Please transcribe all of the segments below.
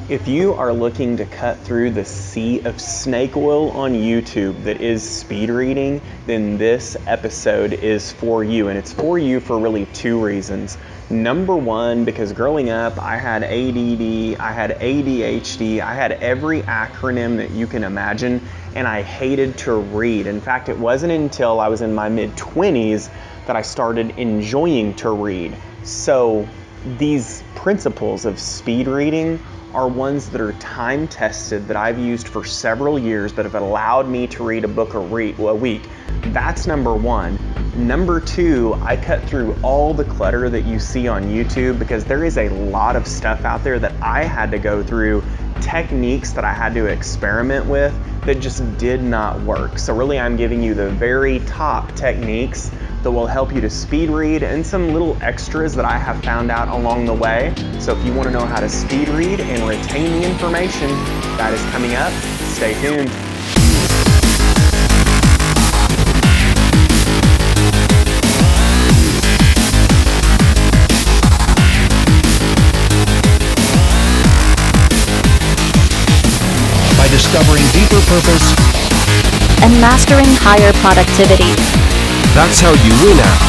If you are looking to cut through the sea of snake oil on YouTube that is speed reading, then this episode is for you. And it's for you for really two reasons. Number one, because growing up, I had ADD, I had ADHD, I had every acronym that you can imagine, and I hated to read. In fact, it wasn't until I was in my mid-20s that I started enjoying to read. So these principles of speed reading are ones that are time tested, that I've used for several years, that have allowed me to read a book a week. That's number one. Number two, I cut through all the clutter that you see on YouTube because there is a lot of stuff out there that I had to go through, techniques that I had to experiment with that just did not work. So really, I'm giving you the very top techniques that will help you to speed read and some little extras that I have found out along the way. So if you want to know how to speed read and retain the information, that is coming up. Stay tuned. By discovering deeper purpose and mastering higher productivity. That's how you win out.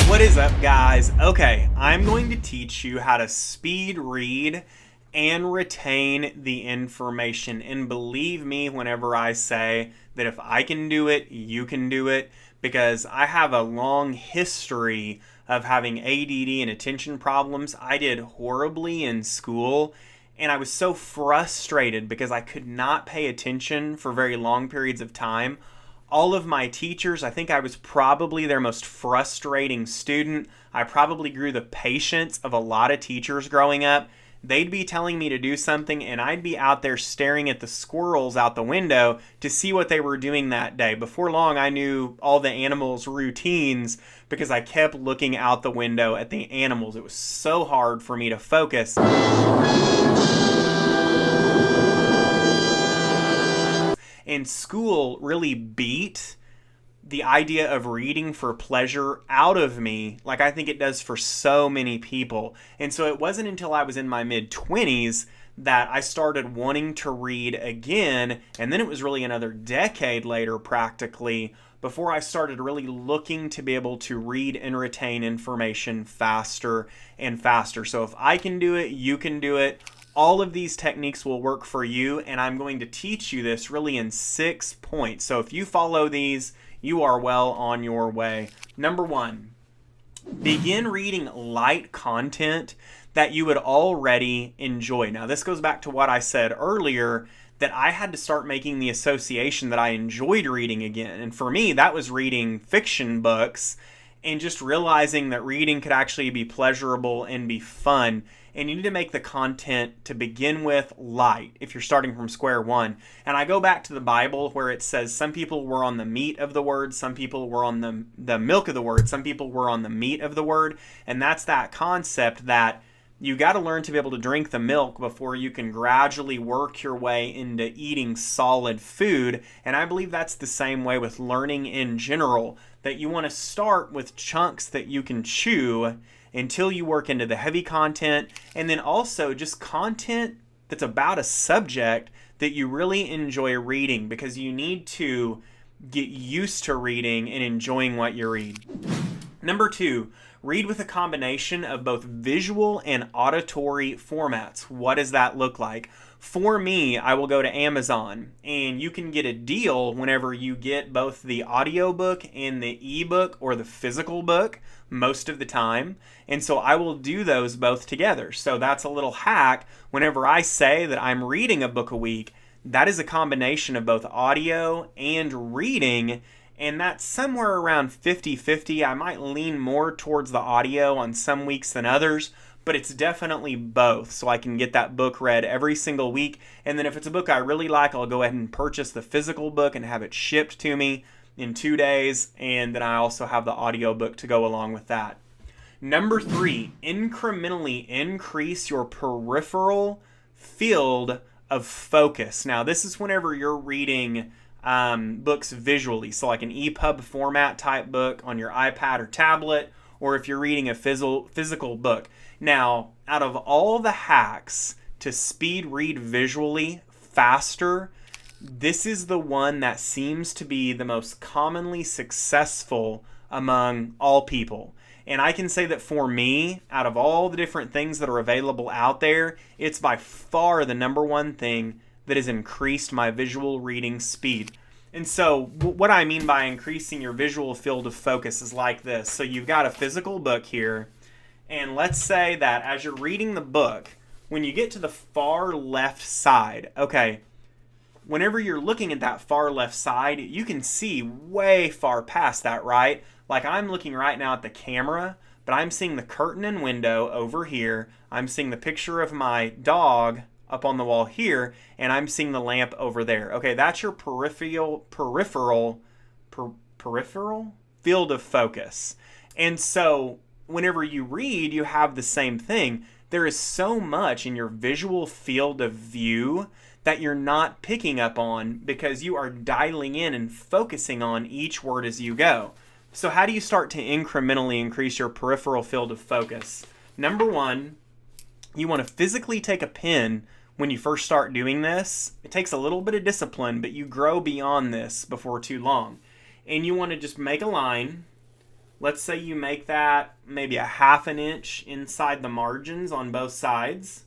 What is up, guys? Okay, I'm going to teach you how to speed read and retain the information. And believe me whenever I say that if I can do it, you can do it, because I have a long history of having ADD and attention problems. I did horribly in school. And I was so frustrated because I could not pay attention for very long periods of time. All of my teachers, I think I was probably their most frustrating student. I probably grew the patience of a lot of teachers growing up. They'd be telling me to do something and I'd be out there staring at the squirrels out the window to see what they were doing that day. Before long, I knew all the animals' routines because I kept looking out the window at the animals. It was so hard for me to focus. And school really beat the idea of reading for pleasure out of me, like I think it does for so many people. And so it wasn't until I was in my mid-20s that I started wanting to read again, and then it was really another decade later practically before I started really looking to be able to read and retain information faster and faster. So if I can do it, you can do it. All of these techniques will work for you, and I'm going to teach you this really in 6 points. So if you follow these, you are well on your way. Number one, begin reading light content that you would already enjoy. Now, this goes back to what I said earlier, that I had to start making the association that I enjoyed reading again. And for me, that was reading fiction books and just realizing that reading could actually be pleasurable and be fun. And you need to make the content to begin with light if you're starting from square one. And I go back to the Bible where it says some people were on the meat of the word, some people were on the milk of the word, some people were on the meat of the word. And that's that concept that you got to learn to be able to drink the milk before you can gradually work your way into eating solid food. And I believe that's the same way with learning in general, that you want to start with chunks that you can chew until you work into the heavy content, and then also just content that's about a subject that you really enjoy reading, because you need to get used to reading and enjoying what you read. Number two, read with a combination of both visual and auditory formats. What does that look like? For me, I will go to Amazon, and you can get a deal whenever you get both the audiobook and the ebook or the physical book most of the time. And so I will do those both together. So that's a little hack. Whenever I say that I'm reading a book a week, that is a combination of both audio and reading. And that's somewhere around 50-50. I might lean more towards the audio on some weeks than others, but it's definitely both. So I can get that book read every single week. And then if it's a book I really like, I'll go ahead and purchase the physical book and have it shipped to me in 2 days. And then I also have the audio book to go along with that. Number three, incrementally increase your peripheral field of focus. Now, this is whenever you're reading books visually. So like an EPUB format type book on your iPad or tablet, or if you're reading a physical book. Now, out of all the hacks to speed read visually faster, this is the one that seems to be the most commonly successful among all people. And I can say that for me, out of all the different things that are available out there, it's by far the number one thing that has increased my visual reading speed. And so what I mean by increasing your visual field of focus is like this. So you've got a physical book here, and let's say that as you're reading the book, when you get to the far left side, okay, whenever you're looking at that far left side, you can see way far past that, right? Like I'm looking right now at the camera, but I'm seeing the curtain and window over here. I'm seeing the picture of my dog up on the wall here, and I'm seeing the lamp over there. Okay, that's your peripheral field of focus. And so whenever you read, you have the same thing. There is so much in your visual field of view that you're not picking up on because you are dialing in and focusing on each word as you go. So how do you start to incrementally increase your peripheral field of focus? Number one, you want to physically take a pen when you first start doing this. It takes a little bit of discipline, but you grow beyond this before too long. And you want to just make a line. Let's say you make that maybe a 1/2 inch inside the margins on both sides.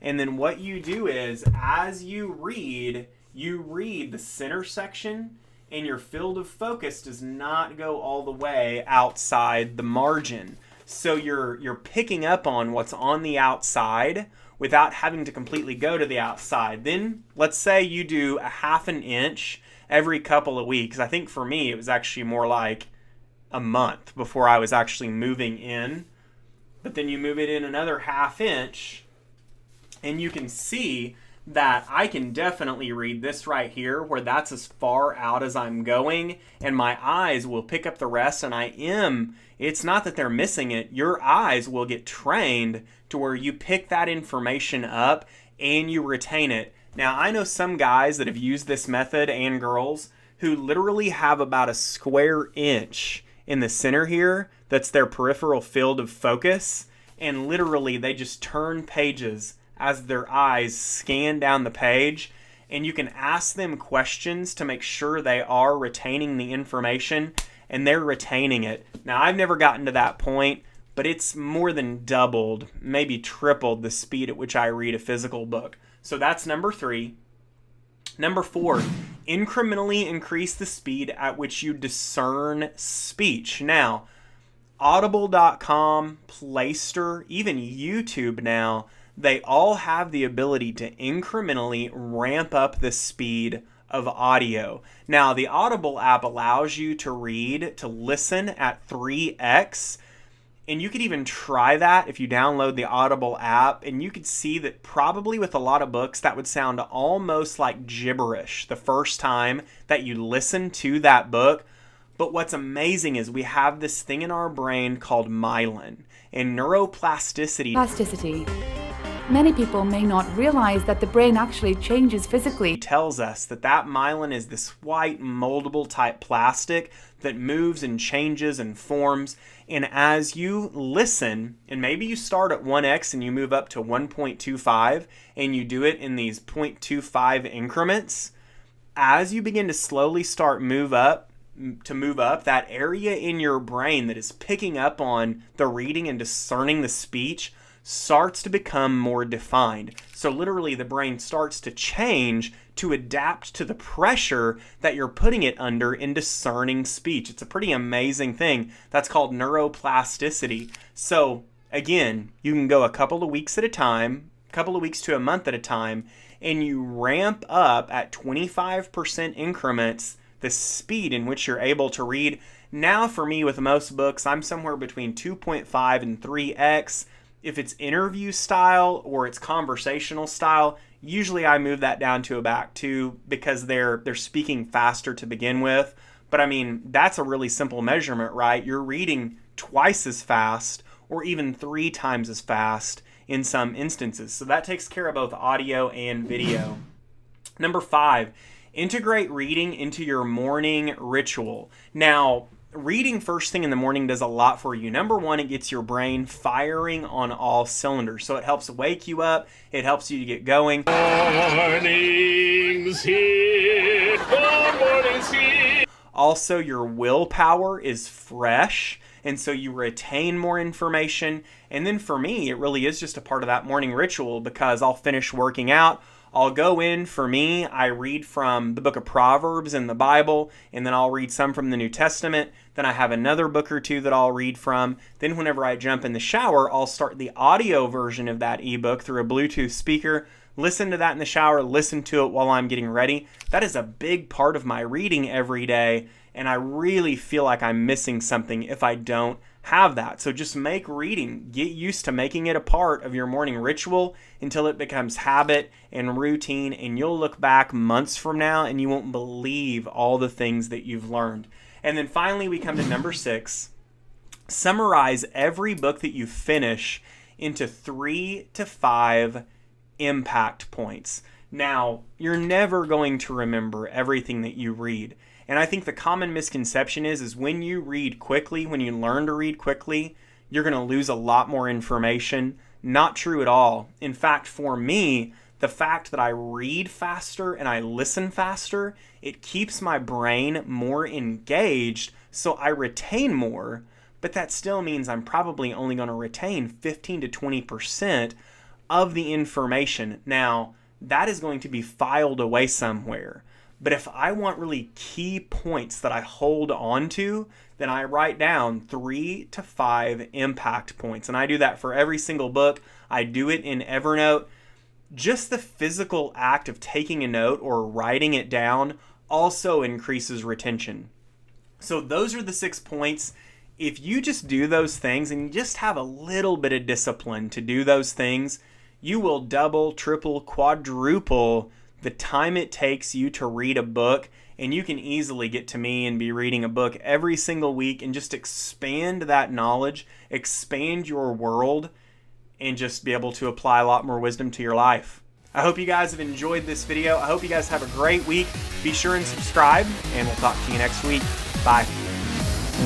And then what you do is, as you read the center section, and your field of focus does not go all the way outside the margin. So you're picking up on what's on the outside without having to completely go to the outside. Then let's say you do a 1/2 inch every couple of weeks. I think for me it was actually more like a month before I was actually moving in. But then you move it in another 1/2 inch, and you can see that I can definitely read this right here, where that's as far out as I'm going, and my eyes will pick up the rest, and it's not that they're missing it, your eyes will get trained to where you pick that information up and you retain it. Now, I know some guys that have used this method, and girls, who literally have about a square inch in the center here that's their peripheral field of focus, and literally they just turn pages as their eyes scan down the page, and you can ask them questions to make sure they are retaining the information, and they're retaining it. Now, I've never gotten to that point, but it's more than doubled, maybe tripled the speed at which I read a physical book. So that's number 3. Number 4, incrementally increase the speed at which you discern speech. Now, Audible.com, Playster, even YouTube now, they all have the ability to incrementally ramp up the speed of audio. Now, the Audible app allows you to listen at 3x, and you could even try that if you download the Audible app, and you could see that probably with a lot of books that would sound almost like gibberish the first time that you listen to that book. But what's amazing is we have this thing in our brain called myelin, and neuroplasticity. Many people may not realize that the brain actually changes physically. Tells us that myelin is this white moldable type plastic that moves and changes and forms. And as you listen, and maybe you start at 1x and you move up to 1.25, and you do it in these 0.25 increments, as you begin to slowly start move up, that area in your brain that is picking up on the reading and discerning the speech starts to become more defined. So literally the brain starts to change to adapt to the pressure that you're putting it under in discerning speech. It's a pretty amazing thing. That's called neuroplasticity. So again, you can go a couple of weeks at a time, a couple of weeks to a month at a time, and you ramp up at 25% increments the speed in which you're able to read. Now for me, with most books, I'm somewhere between 2.5 and 3x. If it's interview style or it's conversational style, usually I move that down to about 2 because they're speaking faster to begin with. But I mean, that's a really simple measurement, right? You're reading twice as fast or even 3 times as fast in some instances. So that takes care of both audio and video. Number 5, integrate reading into your morning ritual. Now, reading first thing in the morning does a lot for you. Number one, it gets your brain firing on all cylinders. So it helps wake you up. It helps you to get going. Morning's here. Good morning's here. Also, your willpower is fresh, and so you retain more information. And then for me, it really is just a part of that morning ritual, because I'll finish working out. I'll go in, for me, I read from the book of Proverbs in the Bible, and then I'll read some from the New Testament. Then I have another book or two that I'll read from. Then whenever I jump in the shower, I'll start the audio version of that ebook through a Bluetooth speaker, listen to that in the shower, listen to it while I'm getting ready. That is a big part of my reading every day, and I really feel like I'm missing something if I don't have that. So just make reading, get used to making it a part of your morning ritual until it becomes habit and routine, and you'll look back months from now and you won't believe all the things that you've learned. And then finally, we come to number 6. Summarize every book that you finish into 3 to 5 impact points. Now, you're never going to remember everything that you read. And I think the common misconception is when you read quickly, when you learn to read quickly, you're going to lose a lot more information. Not true at all. In fact, for me, the fact that I read faster and I listen faster, it keeps my brain more engaged, so I retain more, but that still means I'm probably only going to retain 15 to 20% of the information. Now, that is going to be filed away somewhere. But if I want really key points that I hold on to, then I write down 3 to 5 impact points. And I do that for every single book. I do it in Evernote. Just the physical act of taking a note or writing it down also increases retention. So those are the 6 points. If you just do those things and you just have a little bit of discipline to do those things, you will double, triple, quadruple the time it takes you to read a book, and you can easily get to me and be reading a book every single week and just expand that knowledge, expand your world, and just be able to apply a lot more wisdom to your life. I hope you guys have enjoyed this video. I hope you guys have a great week. Be sure and subscribe, and we'll talk to you next week. Bye.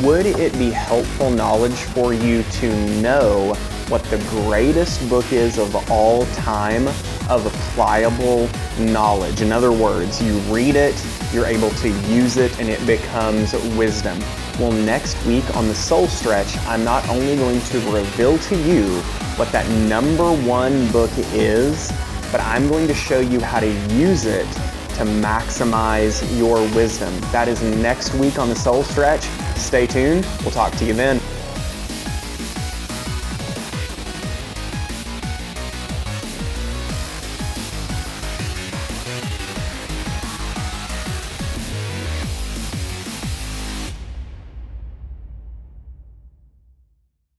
Would it be helpful knowledge for you to know what the greatest book is of all time of applicable knowledge? In other words, you read it, you're able to use it, and it becomes wisdom. Well, next week on the Soul Stretch, I'm not only going to reveal to you what that number 1 book is, but I'm going to show you how to use it to maximize your wisdom. That is next week on the Soul Stretch. Stay tuned. We'll talk to you then.